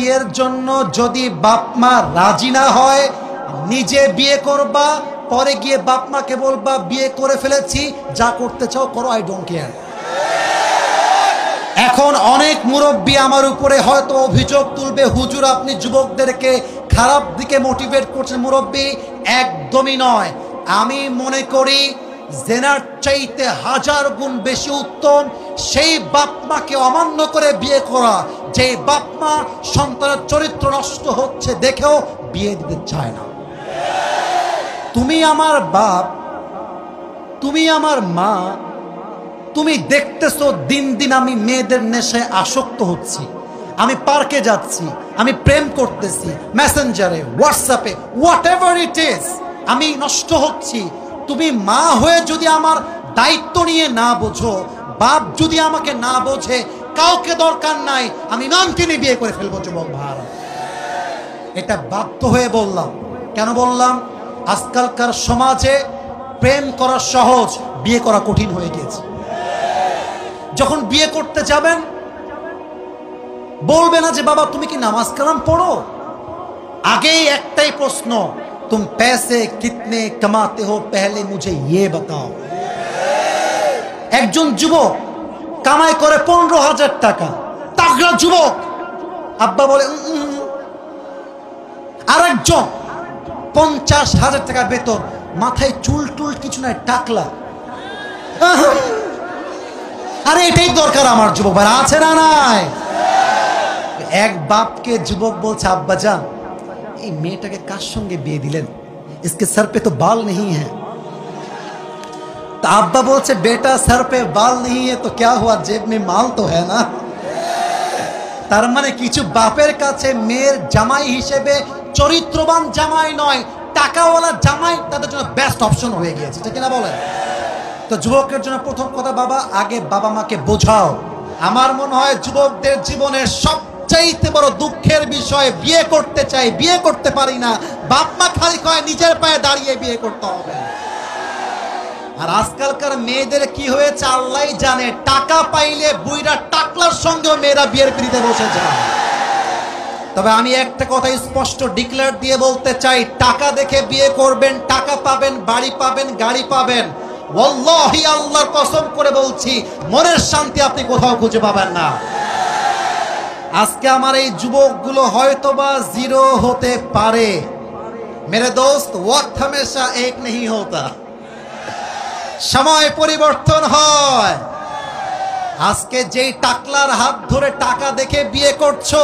বিয়ের জন্য যদি বাপ মা রাজি না হয়, নিজে বিয়ে করবা, পরে গিয়ে বাপ মাকে বলবা বিয়ে করে ফেলেছি, যা করতে চাও করো, আই ডোন্ট কেয়ার। এখন অনেক মুরব্বী আমার উপরে হয়তো অভিযোগ তুলবে, হুজুর আপনি যুবকদেরকে খারাপ দিকে মোটিভেট করছেন। মুরব্বী, একদমই নয়। আমি মনে করি জেনার চাইতে 1000 গুণ বেশি উত্তম সেই বাপ মাকে অমান্য করে বিয়ে করা, যে বাপ মা সন্তানের চরিত্র নষ্ট হচ্ছে দেখেও বিয়ে দিতে চায় না। তুমি আমার বাপ, তুমি আমার মা, তুমি দেখতেছো দিন দিন আমি মেয়েদের নেশায় আসক্ত হচ্ছি, আমি পার্কে যাচ্ছি, আমি প্রেম করতেছি, মেসেঞ্জারে, হোয়াটসঅ্যাপে, হোয়াট এভার ইট ইজ, আমি নষ্ট হচ্ছি। তুমি মা হয়ে যদি আমার দায়িত্ব নিয়ে না বোঝো, বাপ যদি আমাকে না বোঝে, কাউকে দরকার নাই, আমি নামকিনে বিয়ে করে ফেলবো যুবক ভাইরা। এটা বাধ্য হয়ে বললাম। কেন বললাম? আজকালকার সমাজে প্রেম করা সহজ, বিয়ে করা কঠিন হয়ে গেছে। যখন বিয়ে করতে যাবেন বলবে না যে বাবা তুমি কি নামাজ কালাম পড়ো, আগেই একটাই প্রশ্ন, तुम पैसे कितने कमाते हो पहले मुझे ये बताओ। একজন যুবক কামাই করে 15,000 টাকা, তাগড়া যুবক, আব্বা বলে আরেকজন 50,000 টাকা বেতন, মাথায় চুল টুল কিছু নাই, টাকলা। আরে এটাই দরকার আমার যুবক ভাই, আছে না নাই? এক বাপকে যুবক বলছে, আব্বা জান এই মেয়েটাকে কার সঙ্গে বিয়ে দিলেন, इसके सर पे तो बाल नहीं है। तो अब्बा बोलছে बेटा सर पे बाल नहीं है तो क्या हुआ, जेब में माल तो है ना। তার মানে কিছু বাপের কাছে মেয়ের জামাই হিসেবে চরিত্রবান জামাই নয়, টাকাওয়ালা জামাই তাদের জন্য বেস্ট অপশন হয়ে গিয়েছে, ঠিক না বলেন? তো যুবকের জন্য প্রথম কথা, বাবা আগে বাবা মাকে বোঝাও। আমার মনে হয় যুবকদের জীবনের সবচাইতে বড় দুঃখের বিষয়, বিয়ে করতে চাই, বিয়ে করতে পারি না, বাপ মা খালি কয় নিজের পায়ে দাঁড়িয়ে বিয়ে করতে হবে। আর আজকালকার মেয়েদের কি হয়েছে আল্লাহই জানে, টাকা পাইলে বুইরা টাকলার সঙ্গেও মেয়েরা বিয়ের পিড়িতে বসে যায়। তবে আমি একটা কথা স্পষ্ট ডিক্লেয়ার দিয়ে বলতে চাই, টাকা দেখে বিয়ে করবেন, টাকা পাবেন, বাড়ি পাবেন, গাড়ি পাবেন, ওয়াল্লাহি আল্লাহর কসম করে বলছি মনের শান্তি আপনি কোথাও খুঁজে পাবেন না। আজকে আমার এই যুবকগুলো হয়তোবা জিরো হতে পারে, মেরে দোস্ত ওয়াক্ত হামেশা এক नहीं होता, সময় পরিবর্তন হয়। আজকে যেই টাকলার হাত ধরে টাকা দেখে বিয়ে করছো,